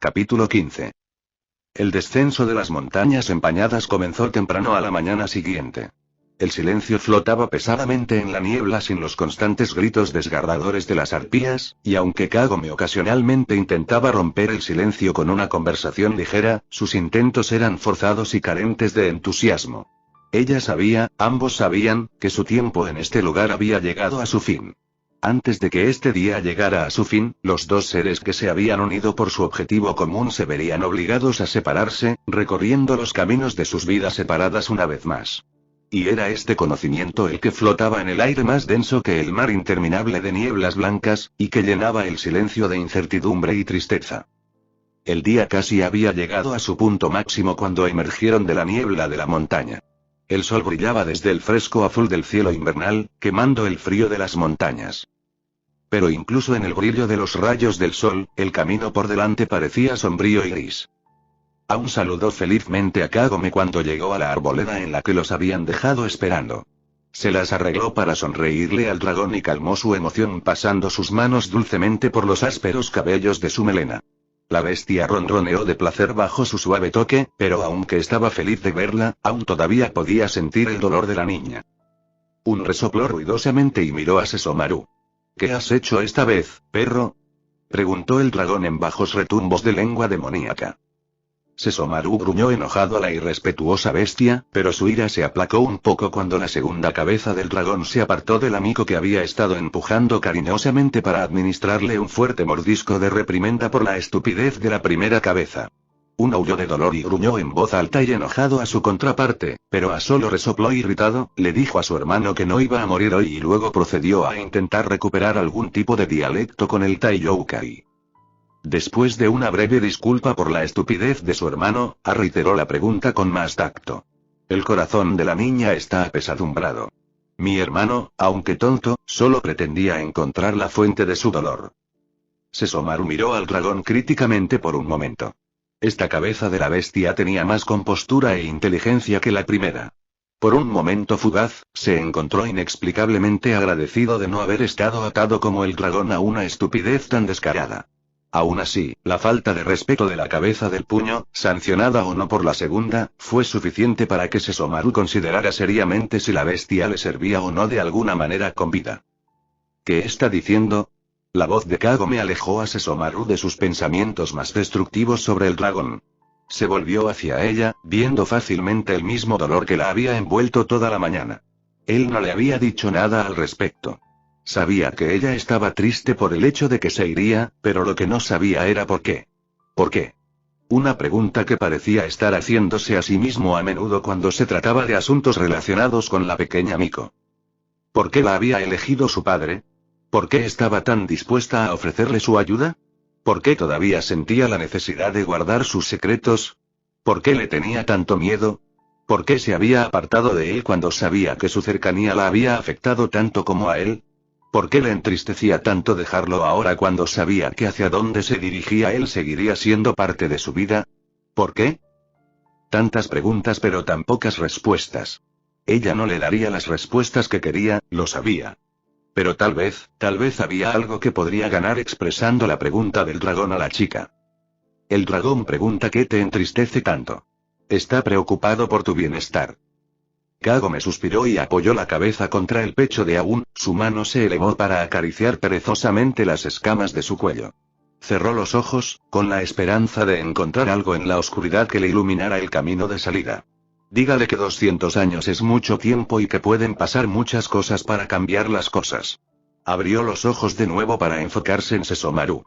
Capítulo 15. El descenso de las montañas empañadas comenzó temprano a la mañana siguiente. El silencio flotaba pesadamente en la niebla sin los constantes gritos desgarradores de las arpías, y aunque Kagome ocasionalmente intentaba romper el silencio con una conversación ligera, sus intentos eran forzados y carentes de entusiasmo. Ella sabía, ambos sabían, que su tiempo en este lugar había llegado a su fin. Antes de que este día llegara a su fin, los dos seres que se habían unido por su objetivo común se verían obligados a separarse, recorriendo los caminos de sus vidas separadas una vez más. Y era este conocimiento el que flotaba en el aire más denso que el mar interminable de nieblas blancas, y que llenaba el silencio de incertidumbre y tristeza. El día casi había llegado a su punto máximo cuando emergieron de la niebla de la montaña. El sol brillaba desde el fresco azul del cielo invernal, quemando el frío de las montañas. Pero incluso en el brillo de los rayos del sol, el camino por delante parecía sombrío y gris. Aún saludó felizmente a Kagome cuando llegó a la arboleda en la que los habían dejado esperando. Se las arregló para sonreírle al dragón y calmó su emoción pasando sus manos dulcemente por los ásperos cabellos de su melena. La bestia ronroneó de placer bajo su suave toque, pero aunque estaba feliz de verla, aún todavía podía sentir el dolor de la niña. Resopló ruidosamente y miró a Sesomaru. ¿Qué has hecho esta vez, perro? Preguntó el dragón en bajos retumbos de lengua demoníaca. Sesomaru gruñó enojado a la irrespetuosa bestia, pero su ira se aplacó un poco cuando la segunda cabeza del dragón se apartó del amigo que había estado empujando cariñosamente para administrarle un fuerte mordisco de reprimenda por la estupidez de la primera cabeza. Aulló de dolor y gruñó en voz alta y enojado a su contraparte, pero a solo resopló irritado, le dijo a su hermano que no iba a morir hoy y luego procedió a intentar recuperar algún tipo de dialecto con el Taiyoukai. Después de una breve disculpa por la estupidez de su hermano, reiteró la pregunta con más tacto. El corazón de la niña está apesadumbrado. Mi hermano, aunque tonto, solo pretendía encontrar la fuente de su dolor. Sesomaru miró al dragón críticamente por un momento. Esta cabeza de la bestia tenía más compostura e inteligencia que la primera. Por un momento fugaz, se encontró inexplicablemente agradecido de no haber estado atado como el dragón a una estupidez tan descarada. Aún así, la falta de respeto de la cabeza del puño, sancionada o no por la segunda, fue suficiente para que Sesomaru considerara seriamente si la bestia le servía o no de alguna manera con vida. ¿Qué está diciendo? La voz de Kagome alejó a Sesomaru de sus pensamientos más destructivos sobre el dragón. Se volvió hacia ella, viendo fácilmente el mismo dolor que la había envuelto toda la mañana. Él no le había dicho nada al respecto. Sabía que ella estaba triste por el hecho de que se iría, pero lo que no sabía era por qué. ¿Por qué? Una pregunta que parecía estar haciéndose a sí mismo a menudo cuando se trataba de asuntos relacionados con la pequeña Miko. ¿Por qué la había elegido su padre? ¿Por qué estaba tan dispuesta a ofrecerle su ayuda? ¿Por qué todavía sentía la necesidad de guardar sus secretos? ¿Por qué le tenía tanto miedo? ¿Por qué se había apartado de él cuando sabía que su cercanía la había afectado tanto como a él? ¿Por qué le entristecía tanto dejarlo ahora cuando sabía que hacia donde se dirigía él seguiría siendo parte de su vida? ¿Por qué? Tantas preguntas pero tan pocas respuestas. Ella no le daría las respuestas que quería, lo sabía. Pero tal vez había algo que podría ganar expresando la pregunta del dragón a la chica. El dragón pregunta ¿qué te entristece tanto? Está preocupado por tu bienestar. Kagome suspiró y apoyó la cabeza contra el pecho de Aun, su mano se elevó para acariciar perezosamente las escamas de su cuello. Cerró los ojos, con la esperanza de encontrar algo en la oscuridad que le iluminara el camino de salida. Dígale que 200 años es mucho tiempo y que pueden pasar muchas cosas para cambiar las cosas. Abrió los ojos de nuevo para enfocarse en Sesomaru.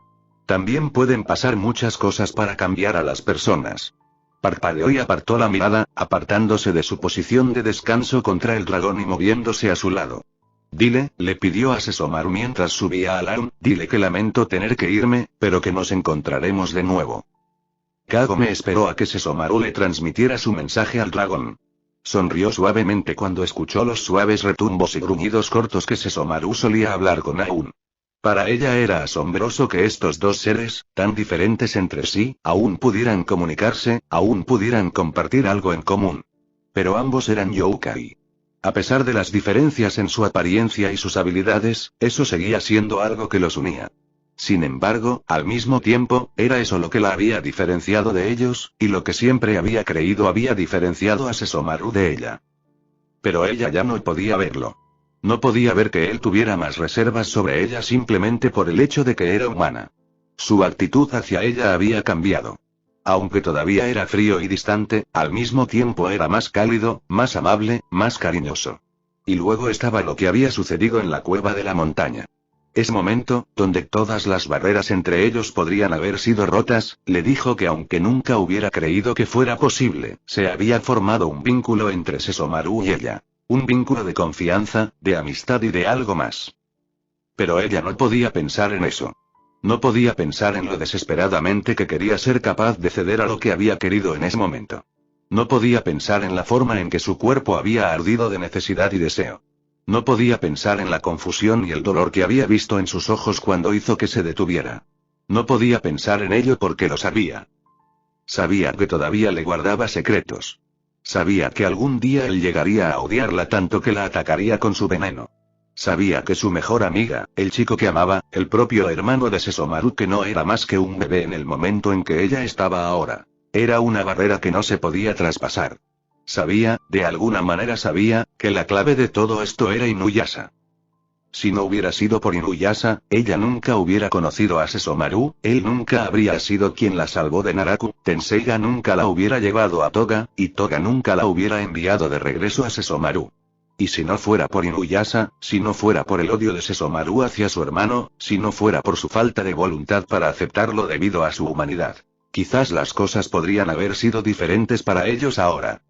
También pueden pasar muchas cosas para cambiar a las personas. Parpadeó y apartó la mirada, apartándose de su posición de descanso contra el dragón y moviéndose a su lado. Dile, le pidió a Sesomaru mientras subía al Aun, dile que lamento tener que irme, pero que nos encontraremos de nuevo. Kagome esperó a que Sesomaru le transmitiera su mensaje al dragón. Sonrió suavemente cuando escuchó los suaves retumbos y gruñidos cortos que Sesomaru solía hablar con Aun. Para ella era asombroso que estos dos seres, tan diferentes entre sí, aún pudieran comunicarse, aún pudieran compartir algo en común. Pero ambos eran yokai. A pesar de las diferencias en su apariencia y sus habilidades, eso seguía siendo algo que los unía. Sin embargo, al mismo tiempo, era eso lo que la había diferenciado de ellos, y lo que siempre había creído había diferenciado a Sesomaru de ella. Pero ella ya no podía verlo. No podía ver que él tuviera más reservas sobre ella simplemente por el hecho de que era humana. Su actitud hacia ella había cambiado. Aunque todavía era frío y distante, al mismo tiempo era más cálido, más amable, más cariñoso. Y luego estaba lo que había sucedido en la cueva de la montaña. Ese momento, donde todas las barreras entre ellos podrían haber sido rotas, le dijo que aunque nunca hubiera creído que fuera posible, se había formado un vínculo entre Sesomaru y ella. Un vínculo de confianza, de amistad y de algo más. Pero ella no podía pensar en eso. No podía pensar en lo desesperadamente que quería ser capaz de ceder a lo que había querido en ese momento. No podía pensar en la forma en que su cuerpo había ardido de necesidad y deseo. No podía pensar en la confusión y el dolor que había visto en sus ojos cuando hizo que se detuviera. No podía pensar en ello porque lo sabía. Sabía que todavía le guardaba secretos. Sabía que algún día él llegaría a odiarla tanto que la atacaría con su veneno. Sabía que su mejor amiga, el chico que amaba, el propio hermano de Sesomaru que no era más que un bebé en el momento en que ella estaba ahora, era una barrera que no se podía traspasar. Sabía, de alguna manera sabía, que la clave de todo esto era Inuyasha. Si no hubiera sido por Inuyasha, ella nunca hubiera conocido a Sesomaru, él nunca habría sido quien la salvó de Naraku, Tenseiga nunca la hubiera llevado a Toga, y Toga nunca la hubiera enviado de regreso a Sesomaru. Y si no fuera por Inuyasha, si no fuera por el odio de Sesomaru hacia su hermano, si no fuera por su falta de voluntad para aceptarlo debido a su humanidad, quizás las cosas podrían haber sido diferentes para ellos ahora.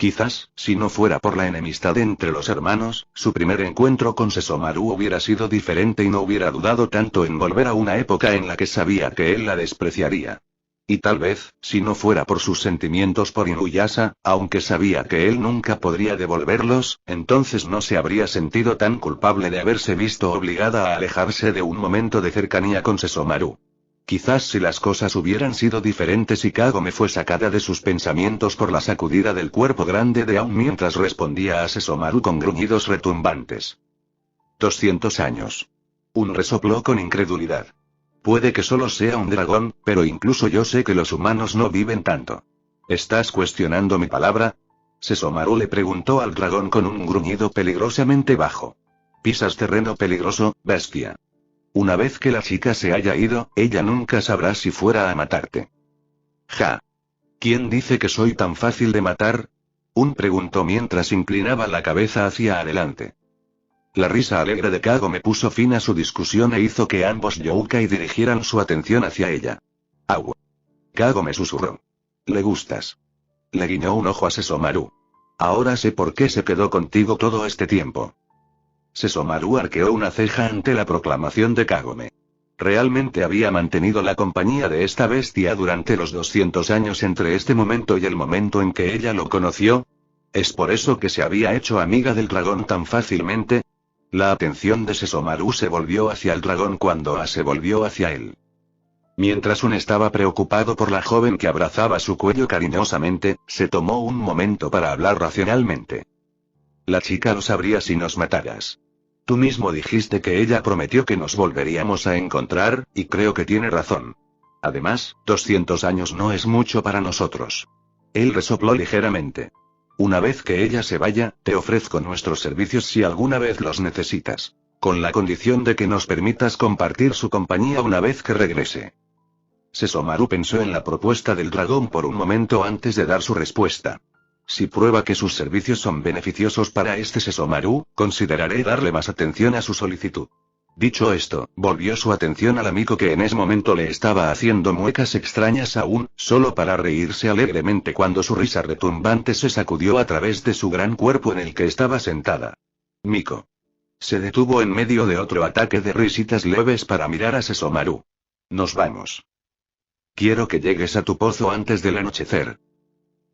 Quizás, si no fuera por la enemistad entre los hermanos, su primer encuentro con Sesomaru hubiera sido diferente y no hubiera dudado tanto en volver a una época en la que sabía que él la despreciaría. Y tal vez, si no fuera por sus sentimientos por Inuyasha, aunque sabía que él nunca podría devolverlos, entonces no se habría sentido tan culpable de haberse visto obligada a alejarse de un momento de cercanía con Sesomaru. Quizás si las cosas hubieran sido diferentes y Kagome fue sacada de sus pensamientos por la sacudida del cuerpo grande de Aum mientras respondía a Sesomaru con gruñidos retumbantes. 200 años. Un resopló con incredulidad. Puede que solo sea un dragón, pero incluso yo sé que los humanos no viven tanto. ¿Estás cuestionando mi palabra? Sesomaru le preguntó al dragón con un gruñido peligrosamente bajo. Pisas terreno peligroso, bestia. Una vez que la chica se haya ido, ella nunca sabrá si fuera a matarte. Ja. ¿Quién dice que soy tan fácil de matar? Preguntó mientras inclinaba la cabeza hacia adelante. La risa alegre de Kagome puso fin a su discusión e hizo que ambos youkai dirigieran su atención hacia ella. Agua. Kagome susurró. ¿Le gustas? Le guiñó un ojo a Sesomaru. Ahora sé por qué se quedó contigo todo este tiempo. Sesomaru arqueó una ceja ante la proclamación de Kagome. ¿Realmente había mantenido la compañía de esta bestia durante los 200 años entre este momento y el momento en que ella lo conoció? ¿Es por eso que se había hecho amiga del dragón tan fácilmente? La atención de Sesomaru se volvió hacia el dragón cuando A se volvió hacia él. Mientras estaba preocupado por la joven que abrazaba su cuello cariñosamente, se tomó un momento para hablar racionalmente. La chica lo sabría si nos mataras. Tú mismo dijiste que ella prometió que nos volveríamos a encontrar, y creo que tiene razón. Además, 200 años no es mucho para nosotros. Él resopló ligeramente. Una vez que ella se vaya, te ofrezco nuestros servicios si alguna vez los necesitas. Con la condición de que nos permitas compartir su compañía una vez que regrese. Sesomaru pensó en la propuesta del dragón por un momento antes de dar su respuesta. Si prueba que sus servicios son beneficiosos para este Sesomaru, consideraré darle más atención a su solicitud. Dicho esto, volvió su atención al amigo que en ese momento le estaba haciendo muecas extrañas aún, solo para reírse alegremente cuando su risa retumbante se sacudió a través de su gran cuerpo en el que estaba sentada. Miko. Se detuvo en medio de otro ataque de risitas leves para mirar a Sesomaru. Nos vamos. Quiero que llegues a tu pozo antes del anochecer.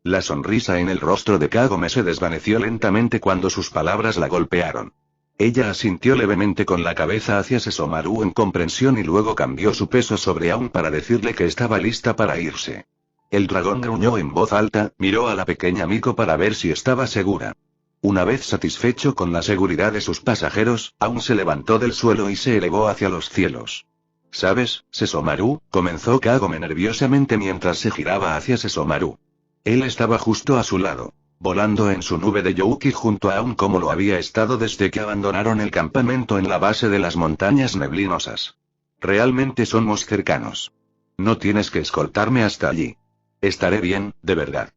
La sonrisa en el rostro de Kagome se desvaneció lentamente cuando sus palabras la golpearon. Ella asintió levemente con la cabeza hacia Sesomaru en comprensión y luego cambió su peso sobre Aum para decirle que estaba lista para irse. El dragón gruñó en voz alta, miró a la pequeña Miko para ver si estaba segura. Una vez satisfecho con la seguridad de sus pasajeros, Aum se levantó del suelo y se elevó hacia los cielos. ¿Sabes, Sesomaru? Comenzó Kagome nerviosamente mientras se giraba hacia Sesomaru. Él estaba justo a su lado, volando en su nube de Youki junto a Aun como lo había estado desde que abandonaron el campamento en la base de las montañas neblinosas. Realmente somos cercanos. No tienes que escoltarme hasta allí. Estaré bien, de verdad.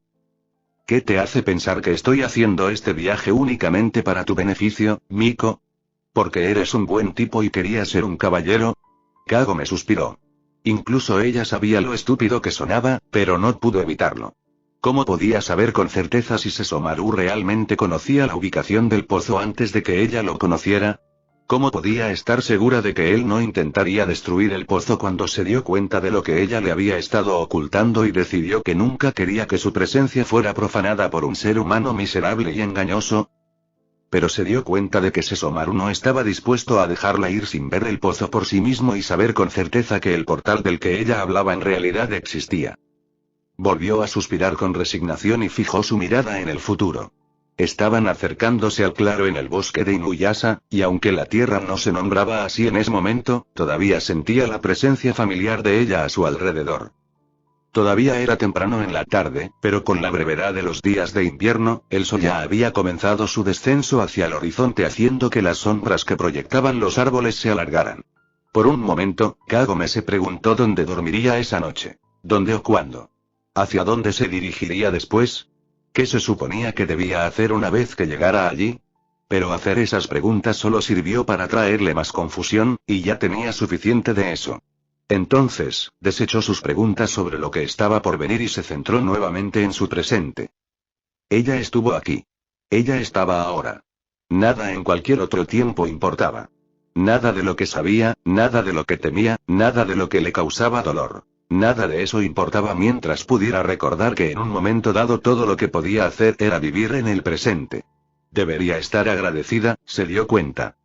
¿Qué te hace pensar que estoy haciendo este viaje únicamente para tu beneficio, Miko? ¿Porque eres un buen tipo y querías ser un caballero? Kagome suspiró. Incluso ella sabía lo estúpido que sonaba, pero no pudo evitarlo. ¿Cómo podía saber con certeza si Sesomaru realmente conocía la ubicación del pozo antes de que ella lo conociera? ¿Cómo podía estar segura de que él no intentaría destruir el pozo cuando se dio cuenta de lo que ella le había estado ocultando y decidió que nunca quería que su presencia fuera profanada por un ser humano miserable y engañoso? Pero se dio cuenta de que Sesomaru no estaba dispuesto a dejarla ir sin ver el pozo por sí mismo y saber con certeza que el portal del que ella hablaba en realidad existía. Volvió a suspirar con resignación y fijó su mirada en el futuro. Estaban acercándose al claro en el bosque de Inuyasha, y aunque la tierra no se nombraba así en ese momento, todavía sentía la presencia familiar de ella a su alrededor. Todavía era temprano en la tarde, pero con la brevedad de los días de invierno, el sol ya había comenzado su descenso hacia el horizonte haciendo que las sombras que proyectaban los árboles se alargaran. Por un momento, Kagome se preguntó dónde dormiría esa noche. ¿Dónde o cuándo? ¿Hacia dónde se dirigiría después? ¿Qué se suponía que debía hacer una vez que llegara allí? Pero hacer esas preguntas solo sirvió para traerle más confusión, y ya tenía suficiente de eso. Entonces, desechó sus preguntas sobre lo que estaba por venir y se centró nuevamente en su presente. Ella estuvo aquí. Ella estaba ahora. Nada en cualquier otro tiempo importaba. Nada de lo que sabía, nada de lo que temía, nada de lo que le causaba dolor. Nada de eso importaba mientras pudiera recordar que en un momento dado todo lo que podía hacer era vivir en el presente. Debería estar agradecida, se dio cuenta.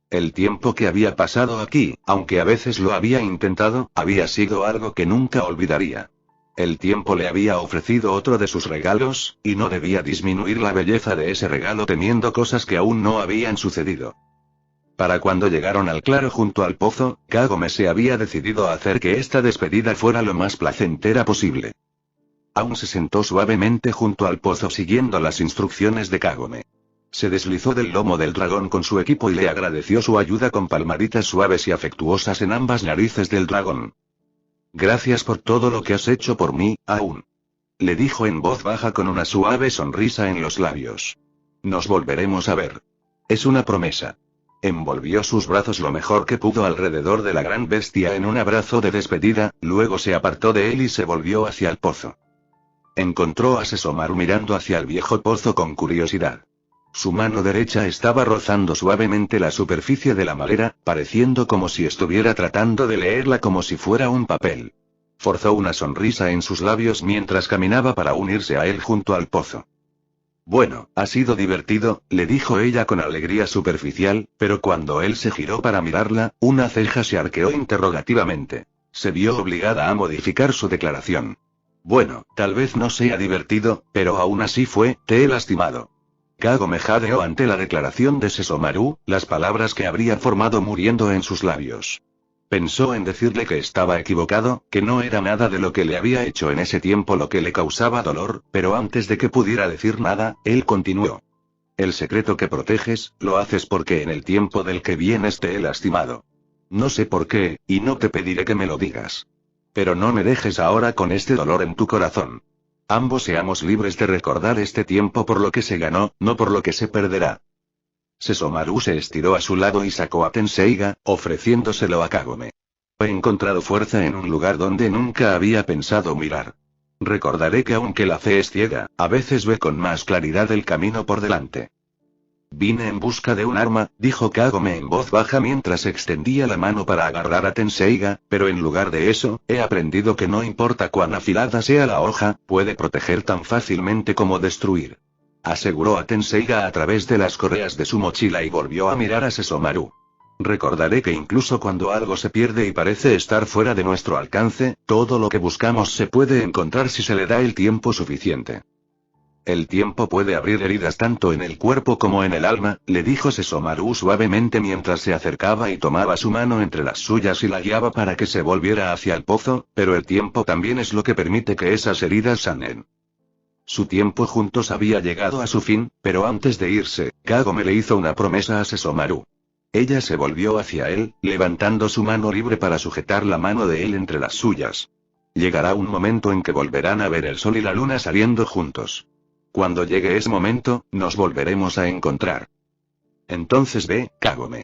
El tiempo que había pasado aquí, aunque a veces lo había intentado, había sido algo que nunca olvidaría. El tiempo le había ofrecido otro de sus regalos, y no debía disminuir la belleza de ese regalo temiendo cosas que aún no habían sucedido. Para cuando llegaron al claro junto al pozo, Kagome se había decidido a hacer que esta despedida fuera lo más placentera posible. Aún se sentó suavemente junto al pozo siguiendo las instrucciones de Kagome. Se deslizó del lomo del dragón con su equipo y le agradeció su ayuda con palmaditas suaves y afectuosas en ambas narices del dragón. Gracias por todo lo que has hecho por mí, Aun. Le dijo en voz baja con una suave sonrisa en los labios. Nos volveremos a ver. Es una promesa. Envolvió sus brazos lo mejor que pudo alrededor de la gran bestia en un abrazo de despedida, luego se apartó de él y se volvió hacia el pozo. Encontró a Sesomaru mirando hacia el viejo pozo con curiosidad. Su mano derecha estaba rozando suavemente la superficie de la madera, pareciendo como si estuviera tratando de leerla como si fuera un papel. Forzó una sonrisa en sus labios mientras caminaba para unirse a él junto al pozo. Bueno, ha sido divertido, le dijo ella con alegría superficial, pero cuando él se giró para mirarla, una ceja se arqueó interrogativamente. Se vio obligada a modificar su declaración. Bueno, tal vez no sea divertido, pero aún así te he lastimado. Kagome jadeó ante la declaración de Sesomaru, las palabras que habría formado muriendo en sus labios. Pensó en decirle que estaba equivocado, que no era nada de lo que le había hecho en ese tiempo lo que le causaba dolor, pero antes de que pudiera decir nada, él continuó. El secreto que proteges, lo haces porque en el tiempo del que vienes te he lastimado. No sé por qué, y no te pediré que me lo digas. Pero no me dejes ahora con este dolor en tu corazón. Ambos seamos libres de recordar este tiempo por lo que se ganó, no por lo que se perderá. Sesomaru se estiró a su lado y sacó a Tenseiga, ofreciéndoselo a Kagome. He encontrado fuerza en un lugar donde nunca había pensado mirar. Recordaré que aunque la fe es ciega, a veces ve con más claridad el camino por delante. Vine en busca de un arma, dijo Kagome en voz baja mientras extendía la mano para agarrar a Tenseiga, pero en lugar de eso, he aprendido que no importa cuán afilada sea la hoja, puede proteger tan fácilmente como destruir. Aseguró a Tenseiga a través de las correas de su mochila y volvió a mirar a Sesomaru. Recordaré que incluso cuando algo se pierde y parece estar fuera de nuestro alcance, todo lo que buscamos se puede encontrar si se le da el tiempo suficiente. El tiempo puede abrir heridas tanto en el cuerpo como en el alma, le dijo Sesomaru suavemente mientras se acercaba y tomaba su mano entre las suyas y la guiaba para que se volviera hacia el pozo, pero el tiempo también es lo que permite que esas heridas sanen. Su tiempo juntos había llegado a su fin, pero antes de irse, Kagome le hizo una promesa a Sesomaru. Ella se volvió hacia él, levantando su mano libre para sujetar la mano de él entre las suyas. Llegará un momento en que volverán a ver el sol y la luna saliendo juntos. Cuando llegue ese momento, nos volveremos a encontrar. Entonces ve, Kagome.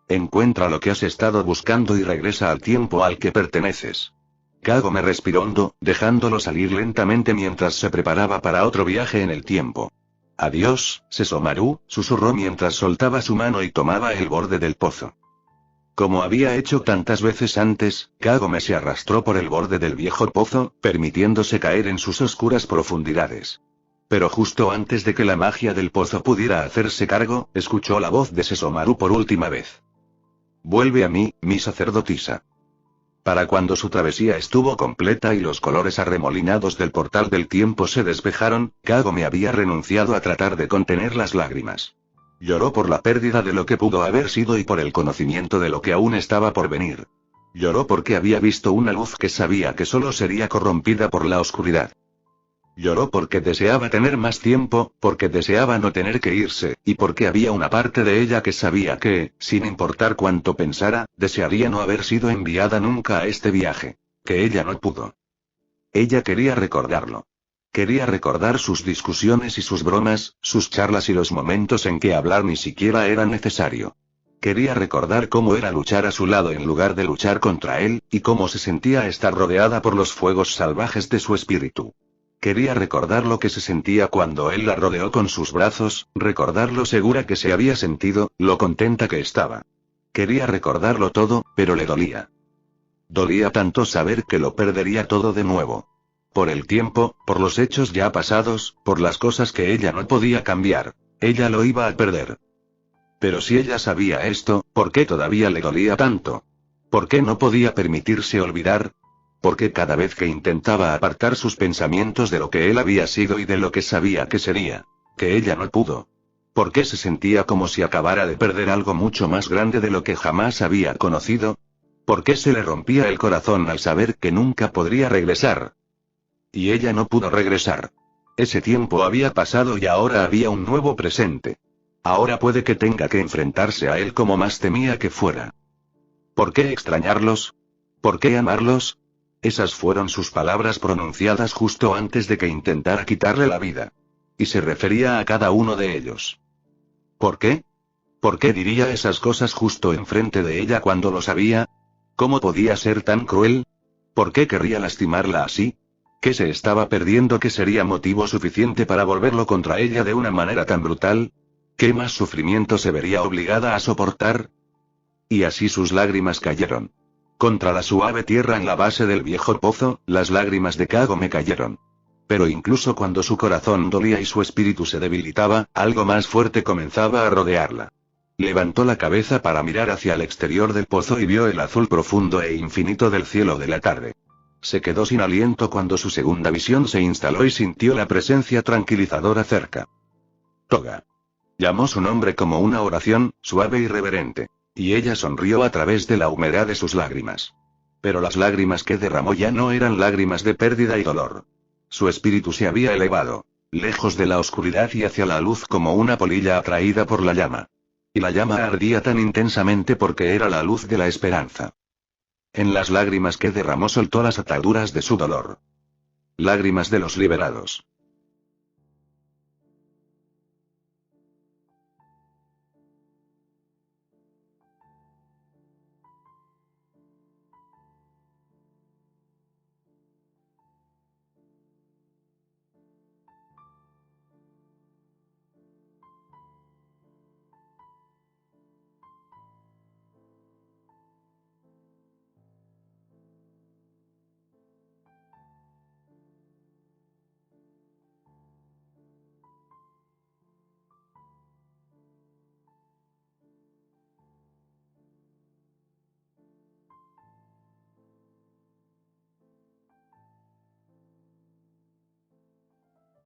Encuentra lo que has estado buscando y regresa al tiempo al que perteneces. Kagome respiró hondo, dejándolo salir lentamente mientras se preparaba para otro viaje en el tiempo. Adiós, Sesomaru, susurró mientras soltaba su mano y tomaba el borde del pozo. Como había hecho tantas veces antes, Kagome se arrastró por el borde del viejo pozo, permitiéndose caer en sus oscuras profundidades. Pero justo antes de que la magia del pozo pudiera hacerse cargo, escuchó la voz de Sesomaru por última vez. Vuelve a mí, mi sacerdotisa. Para cuando su travesía estuvo completa y los colores arremolinados del portal del tiempo se despejaron, Kagome había renunciado a tratar de contener las lágrimas. Lloró por la pérdida de lo que pudo haber sido y por el conocimiento de lo que aún estaba por venir. Lloró porque había visto una luz que sabía que solo sería corrompida por la oscuridad. Lloró porque deseaba tener más tiempo, porque deseaba no tener que irse, y porque había una parte de ella que sabía que, sin importar cuánto pensara, desearía no haber sido enviada nunca a este viaje. Que ella no pudo. Ella quería recordarlo. Quería recordar sus discusiones y sus bromas, sus charlas y los momentos en que hablar ni siquiera era necesario. Quería recordar cómo era luchar a su lado en lugar de luchar contra él, y cómo se sentía estar rodeada por los fuegos salvajes de su espíritu. Quería recordar lo que se sentía cuando él la rodeó con sus brazos, recordar lo segura que se había sentido, lo contenta que estaba. Quería recordarlo todo, pero le dolía. Dolía tanto saber que lo perdería todo de nuevo. Por el tiempo, por los hechos ya pasados, por las cosas que ella no podía cambiar. Ella lo iba a perder. Pero si ella sabía esto, ¿por qué todavía le dolía tanto? ¿Por qué no podía permitirse olvidar? Porque cada vez que intentaba apartar sus pensamientos de lo que él había sido y de lo que sabía que sería, que ella no pudo. ¿Por qué se sentía como si acabara de perder algo mucho más grande de lo que jamás había conocido? ¿Por qué se le rompía el corazón al saber que nunca podría regresar? Y ella no pudo regresar. Ese tiempo había pasado y ahora había un nuevo presente. Ahora puede que tenga que enfrentarse a él como más temía que fuera. ¿Por qué extrañarlos? ¿Por qué amarlos? Esas fueron sus palabras pronunciadas justo antes de que intentara quitarle la vida. Y se refería a cada uno de ellos. ¿Por qué? ¿Por qué diría esas cosas justo enfrente de ella cuando lo sabía? ¿Cómo podía ser tan cruel? ¿Por qué querría lastimarla así? ¿Qué se estaba perdiendo que sería motivo suficiente para volverlo contra ella de una manera tan brutal? ¿Qué más sufrimiento se vería obligada a soportar? Y así sus lágrimas cayeron. Contra la suave tierra en la base del viejo pozo, las lágrimas de Kagome cayeron. Pero incluso cuando su corazón dolía y su espíritu se debilitaba, algo más fuerte comenzaba a rodearla. Levantó la cabeza para mirar hacia el exterior del pozo y vio el azul profundo e infinito del cielo de la tarde. Se quedó sin aliento cuando su segunda visión se instaló y sintió la presencia tranquilizadora cerca. Toga. Llamó su nombre como una oración, suave y reverente. Y ella sonrió a través de la humedad de sus lágrimas. Pero las lágrimas que derramó ya no eran lágrimas de pérdida y dolor. Su espíritu se había elevado, lejos de la oscuridad y hacia la luz como una polilla atraída por la llama. Y la llama ardía tan intensamente porque era la luz de la esperanza. En las lágrimas que derramó soltó las ataduras de su dolor. Lágrimas de los liberados.